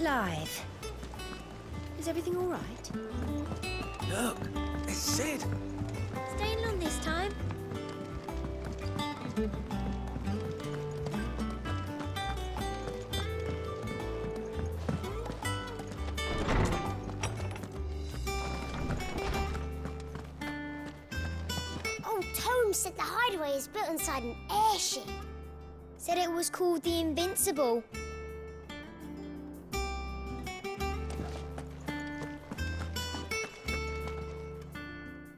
Clive. Is everything all right? Look, it's Sid. Staying long this time? Old Tome said the Hideaway is built inside an airship. Said it was called the Invincible.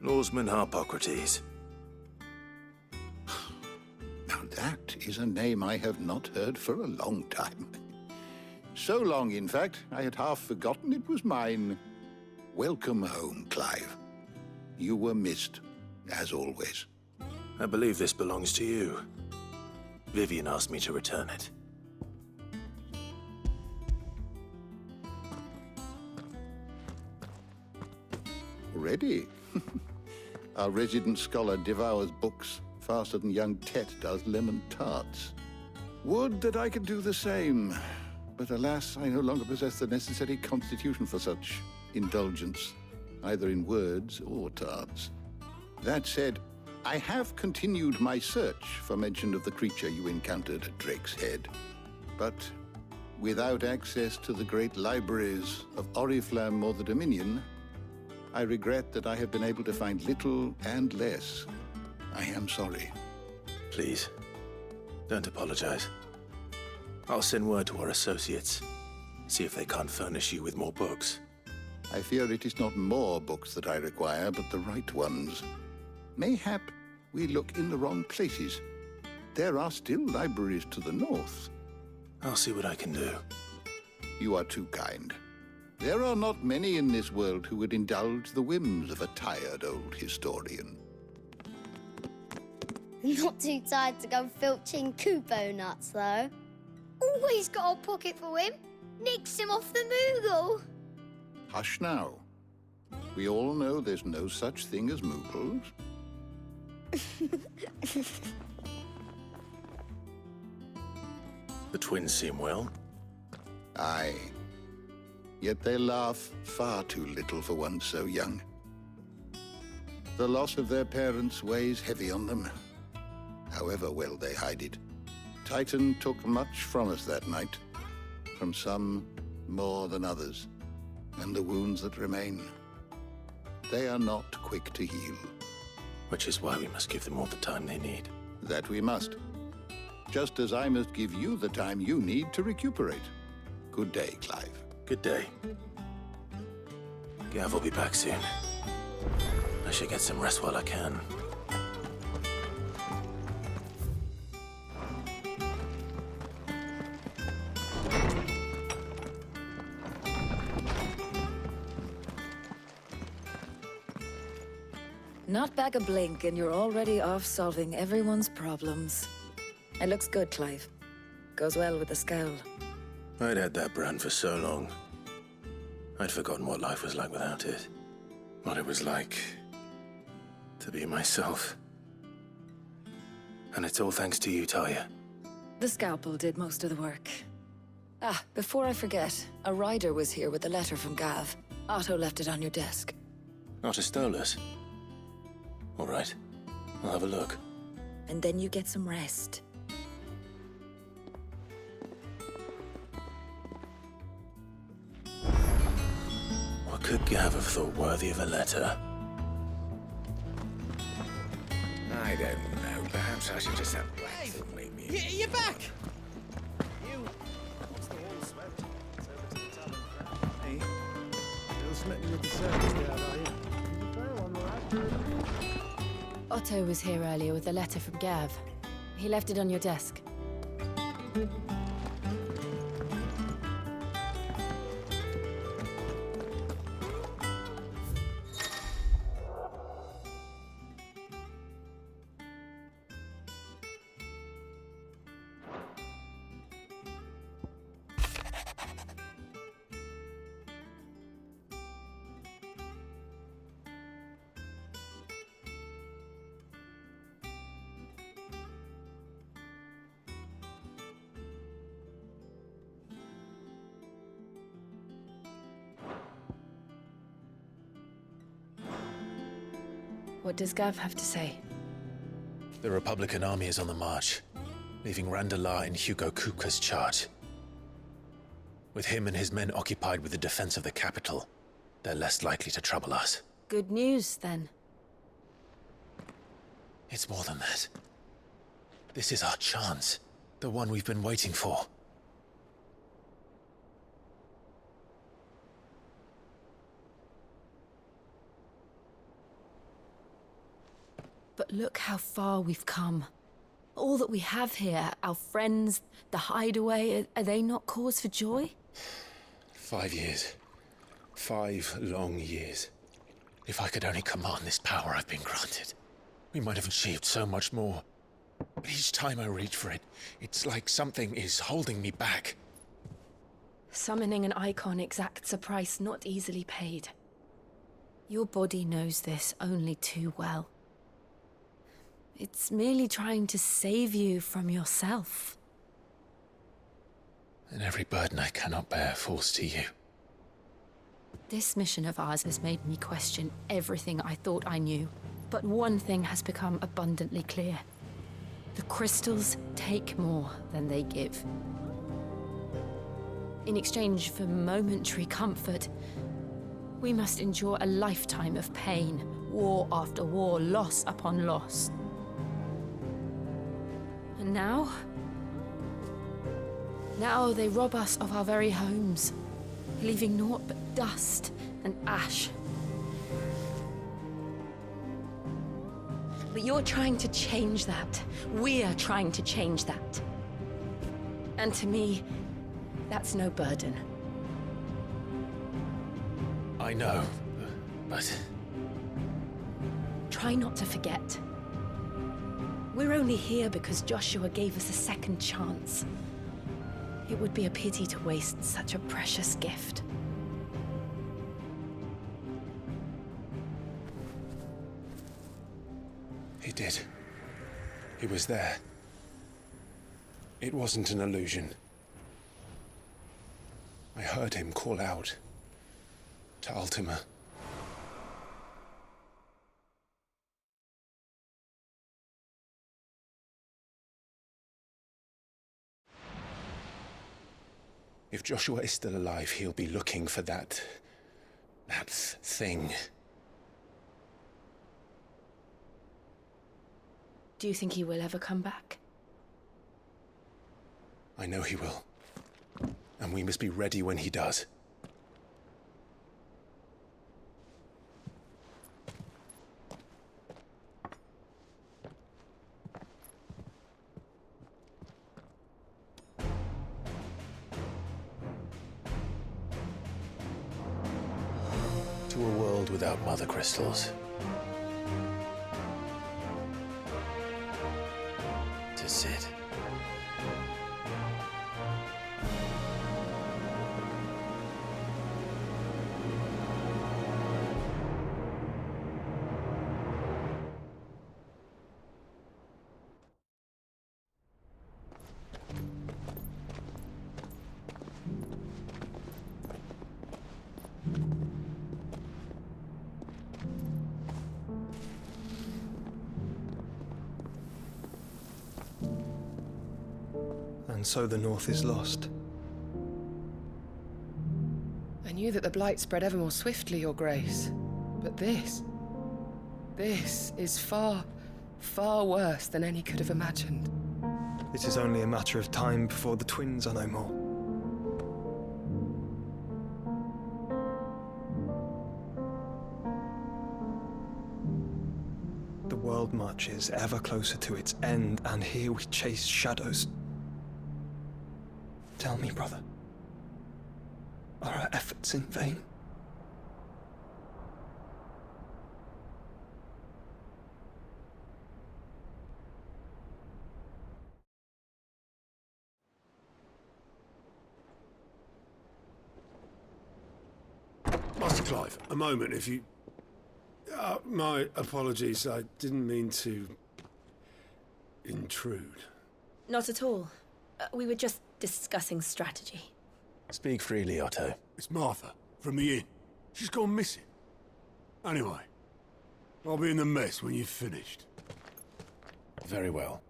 Norseman Harpocrates. Now that is a name I have not heard for a long time. So long, in fact, I had half forgotten it was mine. Welcome home, Clive. You were missed, as always. I believe this belongs to you. Vivian asked me to return it. Already? Our resident scholar devours books faster than young Tet does lemon tarts. Would that I could do the same. But alas, I no longer possess the necessary constitution for such indulgence, either in words or tarts. That said, I have continued my search for mention of the creature you encountered at Drake's Head. But without access to the great libraries of Oriflamme or the Dominion, I regret that I have been able to find little and less. I am sorry. Please, don't apologize. I'll send word to our associates. See if they can't furnish you with more books. I fear it is not more books that I require, but the right ones. Mayhap we look in the wrong places. There are still libraries to the north. I'll see what I can do. You are too kind. There are not many in this world who would indulge the whims of a tired old historian. Not too tired to go filching Kupo nuts, though. Always got a pocket for him. Nicks him off the Moogle. Hush now. We all know there's no such thing as Moogles. The twins seem well. Aye. Yet they laugh far too little for one so young. The loss of their parents weighs heavy on them, however well they hide it. Titan took much from us that night, from some more than others, and the wounds that remain, they are not quick to heal. Which is why we must give them all the time they need. That we must. Just as I must give you the time you need to recuperate. Good day, Clive. Good day. Gav will be back soon. I should get some rest while I can. Not back a blink and you're already off solving everyone's problems. It looks good, Clive. Goes well with the scowl. I'd had that brand for so long. I'd forgotten what life was like without it. What it was like to be myself. And it's all thanks to you, Talia. The scalpel did most of the work. Ah, before I forget, a rider was here with a letter from Gav. Otto left it on your desk. Not a Stolas. All right, I'll have a look. And then you get some rest. What could Gav have thought worthy of a letter? I don't know. Perhaps I should just have wax and make me. You're back! Once the hall's swept, it's over to the tavern crowd. Hey, still smitten with the service guard, are you? He's a fair one, right? Otto was here earlier with a letter from Gav. He left it on your desk. What does Gav have to say? The Republican army is on the march, leaving Randalar in Hugo Kupka's charge. With him and his men occupied with the defense of the capital, they're less likely to trouble us. Good news, then. It's more than that. This is our chance. The one we've been waiting for. But look how far we've come. All that we have here, our friends, the Hideaway, are they not cause for joy? 5 years. 5 long years. If I could only command this power I've been granted, we might have achieved so much more. But each time I reach for it, it's like something is holding me back. Summoning an icon exacts a price not easily paid. Your body knows this only too well. It's merely trying to save you from yourself. And every burden I cannot bear falls to you. This mission of ours has made me question everything I thought I knew. But one thing has become abundantly clear. The crystals take more than they give. In exchange for momentary comfort, we must endure a lifetime of pain, war after war, loss upon loss. And now they rob us of our very homes, leaving naught but dust and ash. But you're trying to change that. We're trying to change that. And to me, that's no burden. I know, but... Try not to forget. We're only here because Joshua gave us a second chance. It would be a pity to waste such a precious gift. He did. He was there. It wasn't an illusion. I heard him call out to Ultima. If Joshua is still alive, he'll be looking for that thing. Do you think he will ever come back? I know he will. And we must be ready when he does. To a world without mother crystals. To Sid. And so the North is lost. I knew that the Blight spread ever more swiftly, Your Grace. But this is far, far worse than any could have imagined. It is only a matter of time before the twins are no more. The world marches ever closer to its end, and here we chase shadows. Tell me, brother, are our efforts in vain? Master Clive, a moment, if you... my apologies, I didn't mean to... intrude. Not at all. We were just discussing strategy. Speak freely, Otto. It's Martha, from the inn. She's gone missing. Anyway, I'll be in the mess when you've finished. Very well.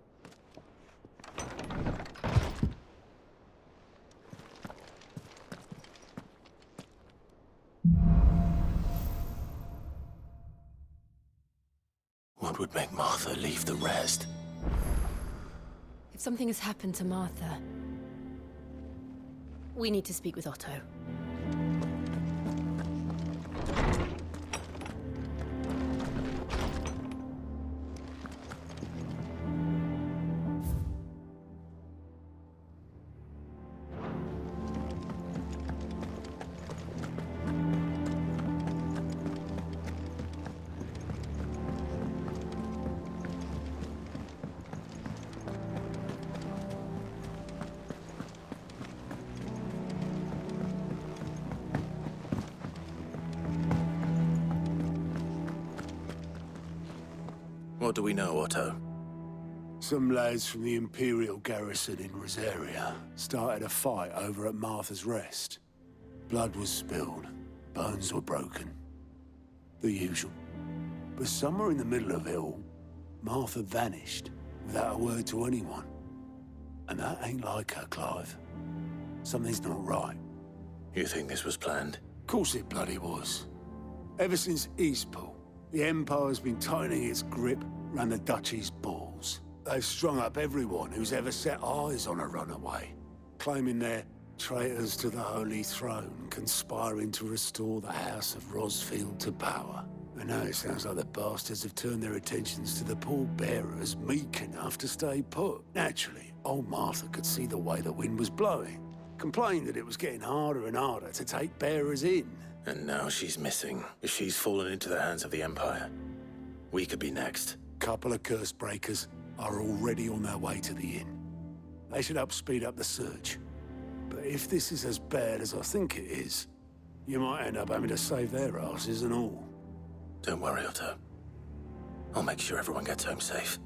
What would make Martha leave the rest? If something has happened to Martha, we need to speak with Otto. What do we know, Otto? Some lads from the Imperial garrison in Rosaria started a fight over at Martha's Rest. Blood was spilled, bones were broken. The usual. But somewhere in the middle of it all, Martha vanished without a word to anyone. And that ain't like her, Clive. Something's not right. You think this was planned? Of course it bloody was. Ever since Eastpool, the Empire's been tightening its grip round the Duchy's balls. They've strung up everyone who's ever set eyes on a runaway, claiming they're traitors to the Holy Throne, conspiring to restore the House of Rosfield to power. And now it sounds like the bastards have turned their attentions to the pallbearers meek enough to stay put. Naturally, old Martha could see the way the wind was blowing, complained that it was getting harder and harder to take bearers in. And now she's missing. If she's fallen into the hands of the Empire, we could be next. Couple of curse breakers are already on their way to the inn. They should help speed up the search. But if this is as bad as I think it is, you might end up having to save their asses and all. Don't worry, Otto. I'll make sure everyone gets home safe.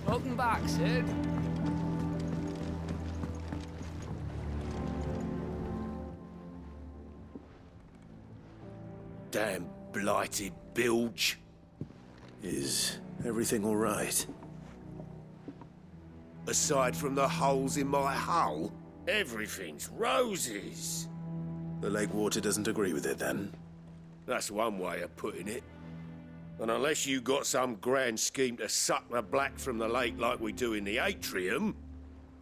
Welcome back, Sid. Damn blighted bilge. Is everything all right? Aside from the holes in my hull, everything's roses. The lake water doesn't agree with it, then? That's one way of putting it. And unless you got some grand scheme to suck the black from the lake like we do in the atrium,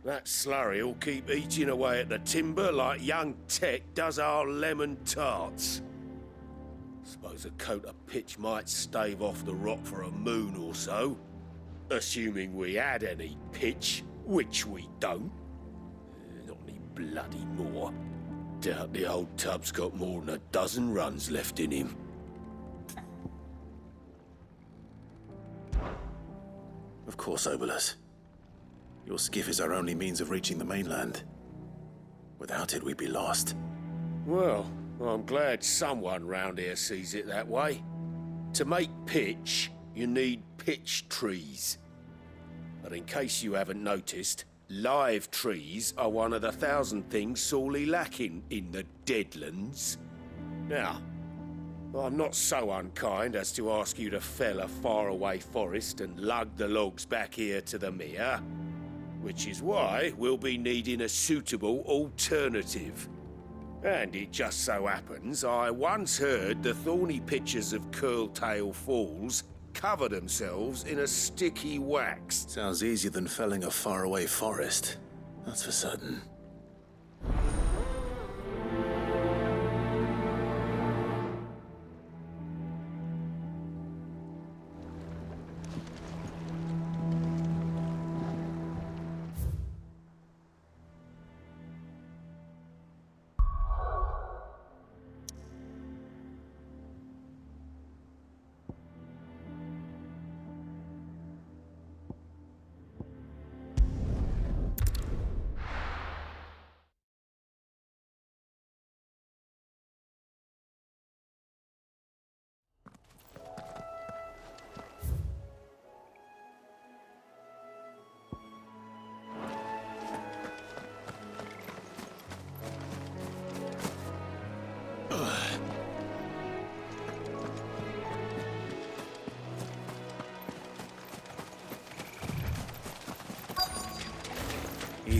that slurry'll keep eating away at the timber like young Tech does our lemon tarts. Suppose a coat of pitch might stave off the rot for a moon or so, assuming we had any pitch, which we don't. Not any bloody more. Doubt the old tub's got more than a dozen runs left in him. Of course, Obolus. Your skiff is our only means of reaching the mainland. Without it, we'd be lost. Well, I'm glad someone round here sees it that way. To make pitch, you need pitch trees. But in case you haven't noticed, live trees are one of the 1,000 things sorely lacking in the Deadlands. Now, I'm not so unkind as to ask you to fell a faraway forest and lug the logs back here to the mere, which is why we'll be needing a suitable alternative. And it just so happens I once heard the thorny pitchers of Curltail Falls cover themselves in a sticky wax. Sounds easier than felling a faraway forest. That's for certain.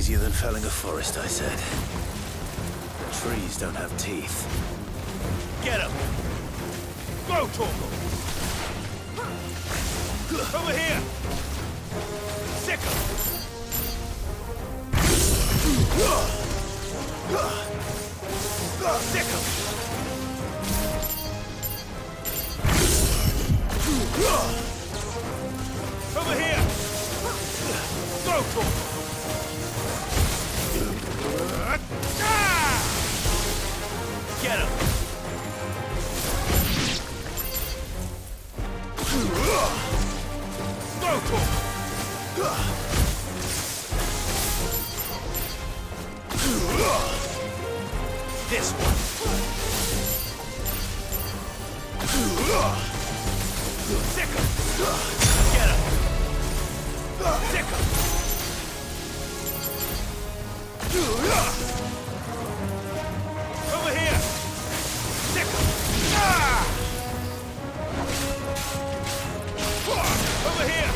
Easier than felling a forest, I said. The trees don't have teeth. Get him! Go, Torgal! Over here! Sick him! Sick him! Over here! Go, Torgal! Get him! Go, Torgal! This one! Sick him! Get him! Sick him! Over here! Sick him! Over here!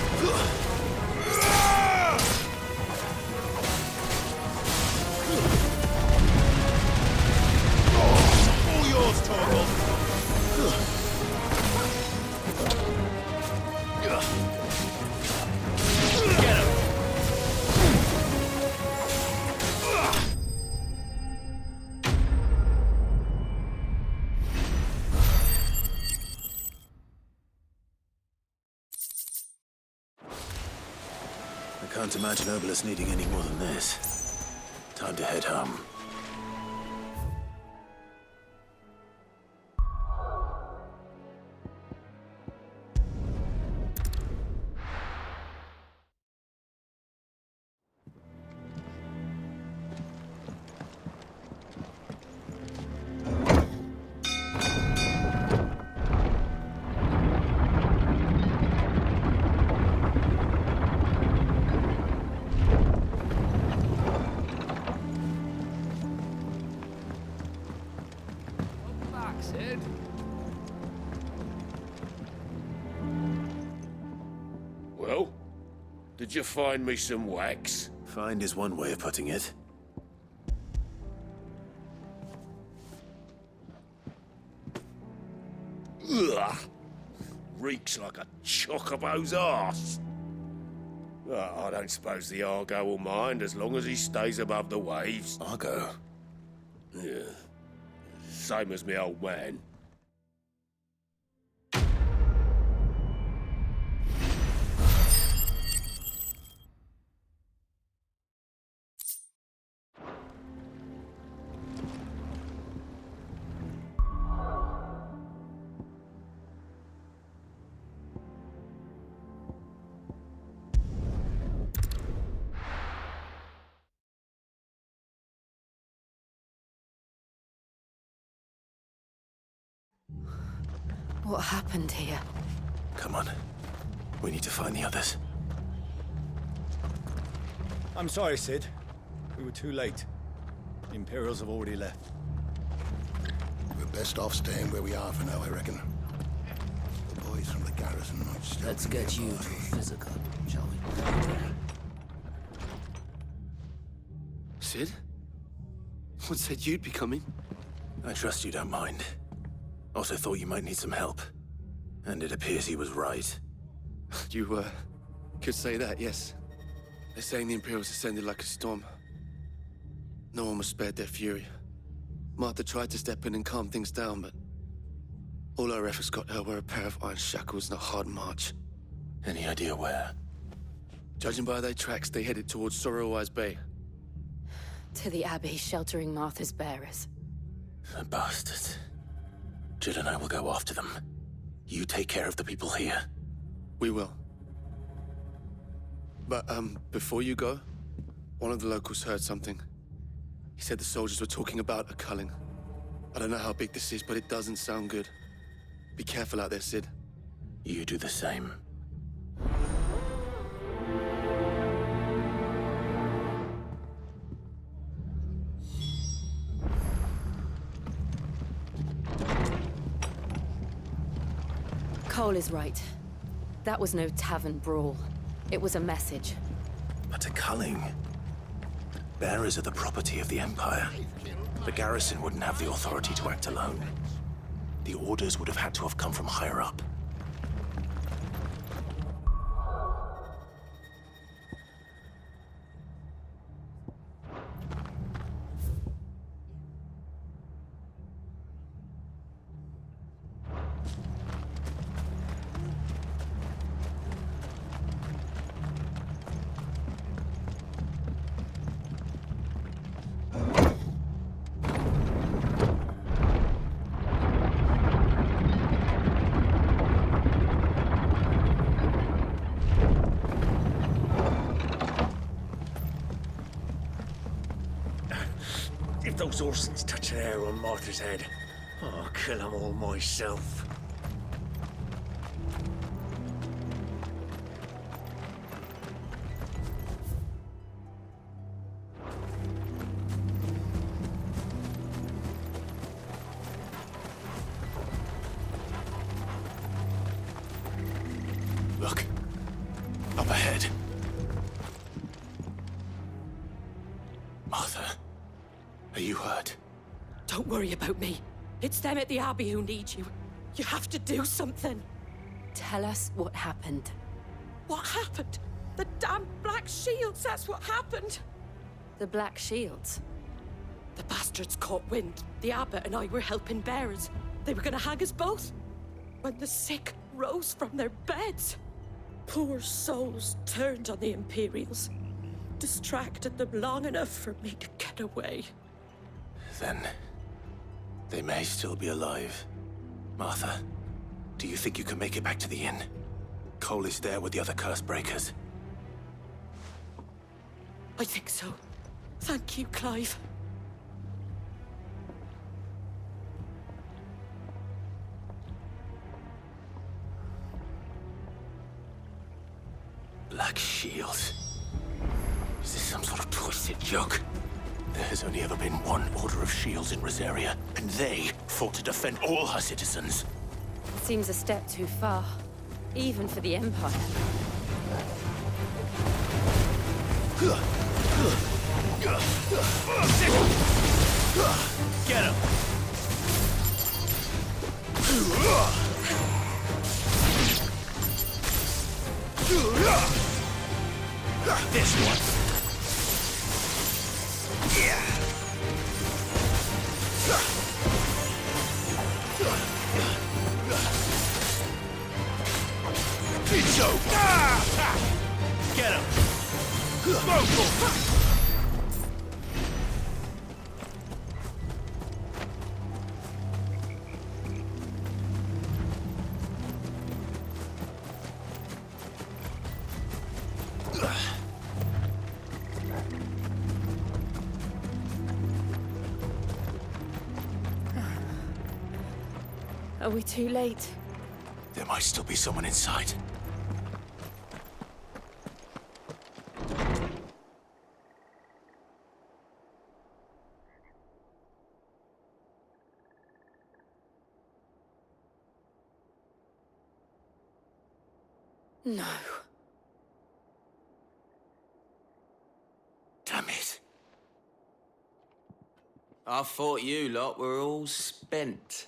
All yours, Torgal! Get him! I can't imagine Obelisk needing any more than this. Time to head home. Welcome back, Sid. Well, did you find me some wax? Find is one way of putting it. Ugh! Reeks like a chocobo's arse. Well, I don't suppose the Argo will mind as long as he stays above the waves. Argo? Yeah. Same as me old man. What happened here? Come on. We need to find the others. I'm sorry, Sid. We were too late. The Imperials have already left. We're best off staying where we are for now, I reckon. The boys from the garrison might still... Let's get you to a physical, shall we? Sid? What said you'd be coming? I trust you don't mind. Also thought you might need some help. And it appears he was right. You, could say that, yes. They're saying the Imperials descended like a storm. No one was spared their fury. Martha tried to step in and calm things down, but all our efforts got her were a pair of iron shackles and a hard march. Any idea where? Judging by their tracks, they headed towards Sorrowwise Bay. To the Abbey, sheltering Martha's bearers. The bastards. Jill and I will go after them. You take care of the people here. We will. But, before you go, one of the locals heard something. He said the soldiers were talking about a culling. I don't know how big this is, but it doesn't sound good. Be careful out there, Sid. You do the same. Cole is right. That was no tavern brawl. It was a message. But a culling? Bearers are the property of the Empire. The garrison wouldn't have the authority to act alone. The orders would have had to have come from higher up. If those horses touch an hair on Martha's head, I'll kill them all myself. Look. Up ahead. Martha. Are you hurt? Don't worry about me. It's them at the Abbey who need you. You have to do something. Tell us what happened. What happened? The damn Black Shields, that's what happened. The Black Shields? The bastards caught wind. The abbot and I were helping bearers. They were gonna hang us both. When the sick rose from their beds, poor souls turned on the Imperials. Distracted them long enough for me to get away. Then, they may still be alive. Martha, do you think you can make it back to the inn? Cole is there with the other curse breakers. I think so. Thank you, Clive. Black Shields. Is this some sort of twisted joke? There has only ever been one Order of Shields in Rosaria, and they fought to defend all her citizens. Seems a step too far, even for the Empire. Get him! This one. It's over. Get him. Are we too late? There might still be someone inside. No. Damn it. I thought you lot were all spent.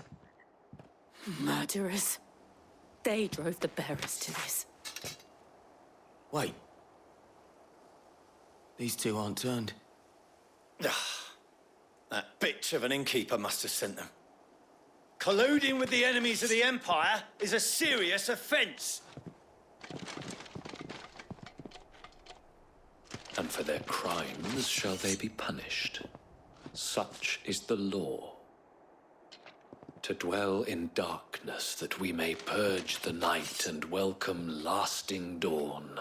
Murderers. They drove the bearers to this. Wait. These two aren't turned. That bitch of an innkeeper must have sent them. Colluding with the enemies of the Empire is a serious offence. And for their crimes shall they be punished. Such is the law. To dwell in darkness that we may purge the night and welcome lasting dawn.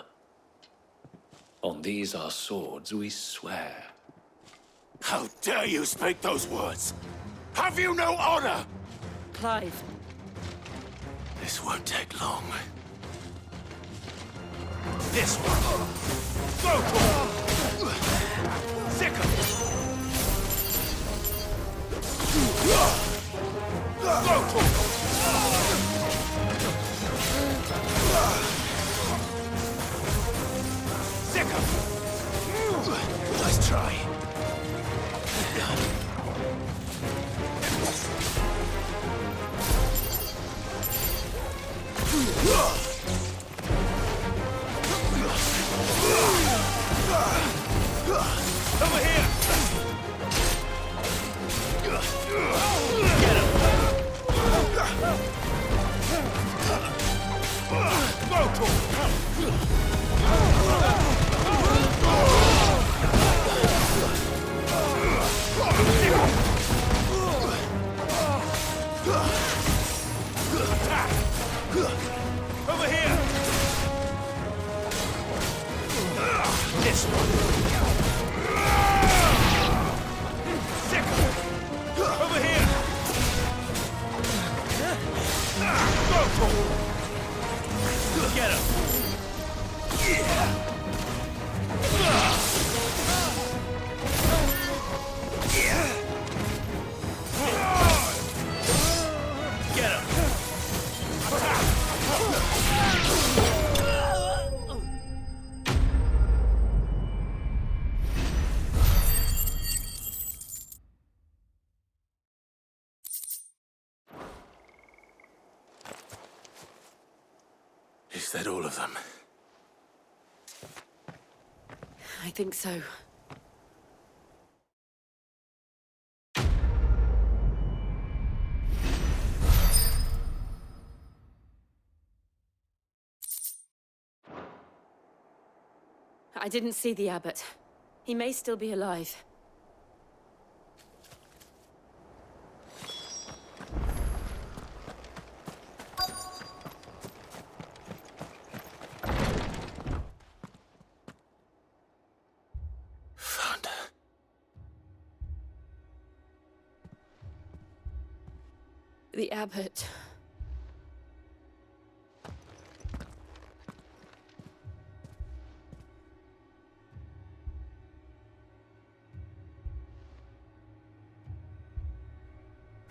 On these our swords we swear. How dare you speak those words? Have you no honor? Clive. This won't take long. This one. Go for it! Sick of it! Go for it! Sick of it! Let's try. Is that all of them? I think so. I didn't see the abbot. He may still be alive. Found her. The abbot.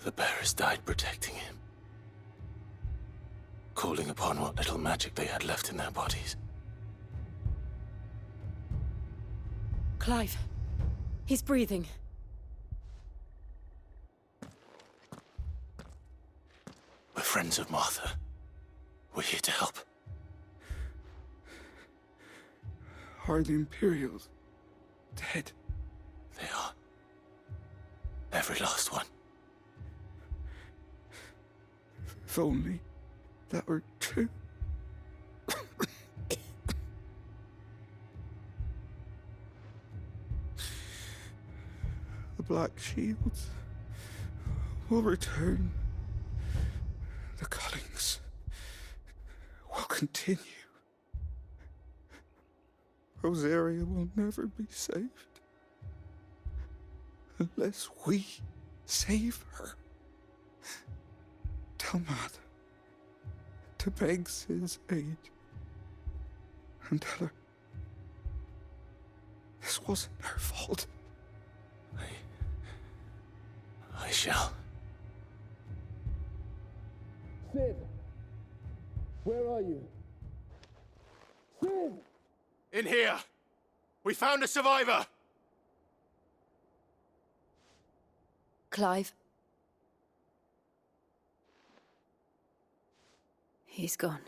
The bearers died protecting him. Calling upon what little magic they had left in their bodies. Clive. He's breathing. We're friends of Martha. We're here to help. Are the Imperials dead? They are. Every last one. If only that were true. The Black Shields will return. The cullings will continue. Rosaria will never be saved unless we save her. Tell Matt to beg Sid's aid and tell her this wasn't her fault. I shall. Sid! Where are you? Sid! In here! We found a survivor! Clive. He's gone.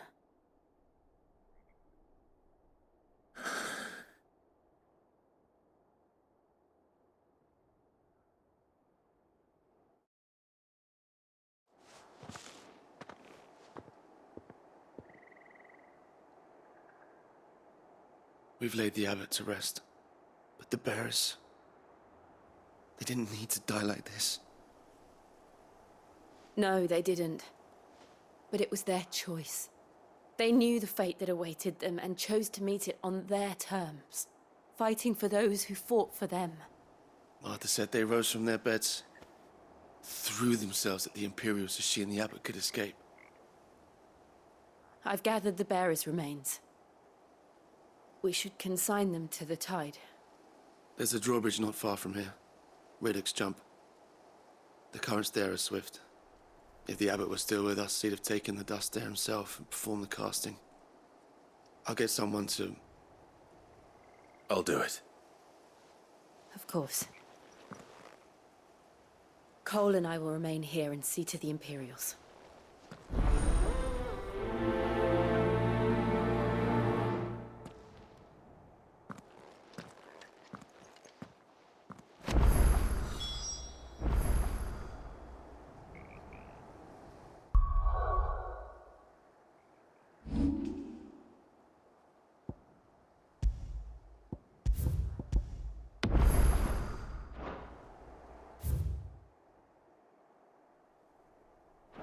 We've laid the abbot to rest. But the bearers... they didn't need to die like this. No, they didn't. But it was their choice. They knew the fate that awaited them and chose to meet it on their terms, fighting for those who fought for them. Martha said they rose from their beds, threw themselves at the Imperials so she and the abbot could escape. I've gathered the bearers' remains. We should consign them to the tide. There's a drawbridge not far from here. Riddick's Jump. The currents there are swift. If the abbot was still with us, he'd have taken the dust there himself and performed the casting. I'll get someone to... I'll do it. Of course. Cole and I will remain here and see to the Imperials.